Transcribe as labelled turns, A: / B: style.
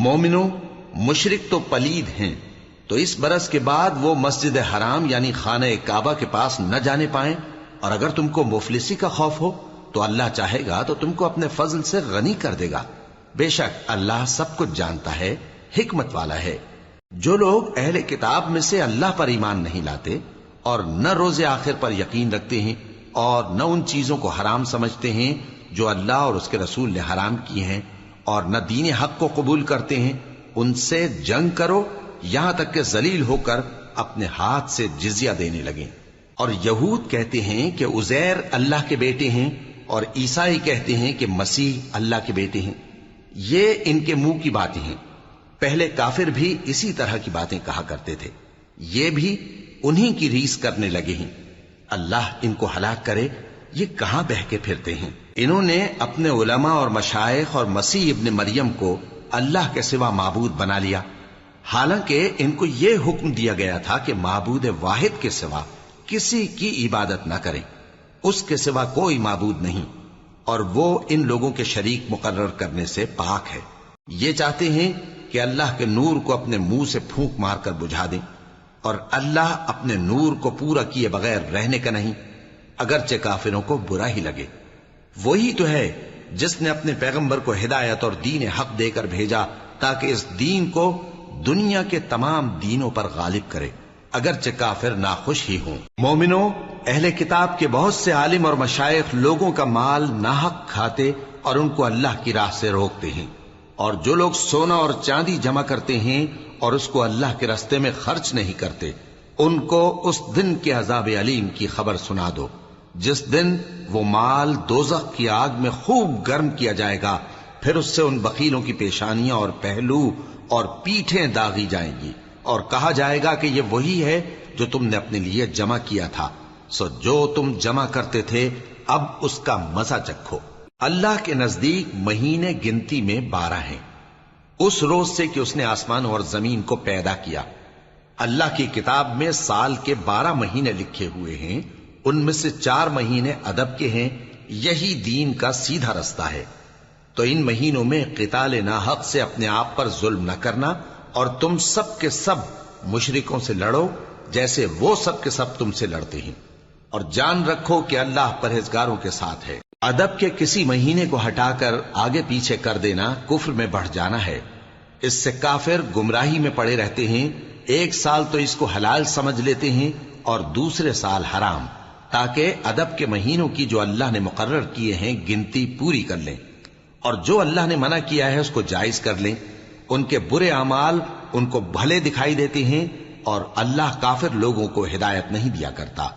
A: مومنو، مشرک تو پلید ہیں، تو اس برس کے بعد وہ مسجد حرام یعنی خانہ کعبہ کے پاس نہ جانے پائیں، اور اگر تم کو مفلسی کا خوف ہو تو اللہ چاہے گا تو تم کو اپنے فضل سے غنی کر دے گا۔ بے شک اللہ سب کچھ جانتا ہے، حکمت والا ہے۔ جو لوگ اہل کتاب میں سے اللہ پر ایمان نہیں لاتے اور نہ روز آخر پر یقین رکھتے ہیں اور نہ ان چیزوں کو حرام سمجھتے ہیں جو اللہ اور اس کے رسول نے حرام کی ہیں اور نہ دین حق کو قبول کرتے ہیں، ان سے جنگ کرو یہاں تک کہ ذلیل ہو کر اپنے ہاتھ سے جزیہ دینے لگیں۔ اور یہود کہتے ہیں کہ عزیر اللہ کے بیٹے ہیں اور عیسائی کہتے ہیں کہ مسیح اللہ کے بیٹے ہیں۔ یہ ان کے منہ کی باتیں ہیں، پہلے کافر بھی اسی طرح کی باتیں کہا کرتے تھے، یہ بھی انہی کی ریس کرنے لگے ہیں۔ اللہ ان کو ہلاک کرے، یہ کہاں بہہ کے پھرتے ہیں۔ انہوں نے اپنے علماء اور مشائخ اور مسیح ابن مریم کو اللہ کے سوا معبود بنا لیا، حالانکہ ان کو یہ حکم دیا گیا تھا کہ معبود واحد کے سوا کسی کی عبادت نہ کریں، اس کے سوا کوئی معبود نہیں، اور وہ ان لوگوں کے شریک مقرر کرنے سے پاک ہے۔ یہ چاہتے ہیں کہ اللہ کے نور کو اپنے منہ سے پھونک مار کر بجھا دیں، اور اللہ اپنے نور کو پورا کیے بغیر رہنے کا نہیں، اگرچہ کافروں کو برا ہی لگے۔ وہی تو ہے جس نے اپنے پیغمبر کو ہدایت اور دین حق دے کر بھیجا تاکہ اس دین کو دنیا کے تمام دینوں پر غالب کرے، اگرچہ کافر ناخوش ہی ہوں۔ مومنو، اہل کتاب کے بہت سے عالم اور مشائخ لوگوں کا مال ناحق کھاتے اور ان کو اللہ کی راہ سے روکتے ہیں، اور جو لوگ سونا اور چاندی جمع کرتے ہیں اور اس کو اللہ کے راستے میں خرچ نہیں کرتے، ان کو اس دن کے عذاب علیم کی خبر سنا دو، جس دن وہ مال دوزخ کی آگ میں خوب گرم کیا جائے گا، پھر اس سے ان بخیلوں کی پیشانیاں اور پہلو اور پیٹھیں داغی جائیں گی، اور کہا جائے گا کہ یہ وہی ہے جو تم نے اپنے لیے جمع کیا تھا، سو جو تم جمع کرتے تھے اب اس کا مزہ چکھو۔ اللہ کے نزدیک مہینے گنتی میں 12 ہیں، اس روز سے کہ اس نے آسمان اور زمین کو پیدا کیا۔ اللہ کی کتاب میں سال کے 12 مہینے لکھے ہوئے ہیں، ان میں سے 4 مہینے ادب کے ہیں، یہی دین کا سیدھا رستہ ہے۔ تو ان مہینوں میں قتال ناحق سے اپنے آپ پر ظلم نہ کرنا، اور تم سب کے سب مشرکوں سے لڑو جیسے وہ سب کے سب تم سے لڑتے ہیں، اور جان رکھو کہ اللہ پرہیزگاروں کے ساتھ ہے۔ ادب کے کسی مہینے کو ہٹا کر آگے پیچھے کر دینا کفر میں بڑھ جانا ہے، اس سے کافر گمراہی میں پڑے رہتے ہیں۔ ایک سال تو اس کو حلال سمجھ لیتے ہیں اور دوسرے سال حرام، تاکہ ادب کے مہینوں کی جو اللہ نے مقرر کیے ہیں گنتی پوری کر لیں، اور جو اللہ نے منع کیا ہے اس کو جائز کر لیں۔ ان کے برے اعمال ان کو بھلے دکھائی دیتے ہیں، اور اللہ کافر لوگوں کو ہدایت نہیں دیا کرتا۔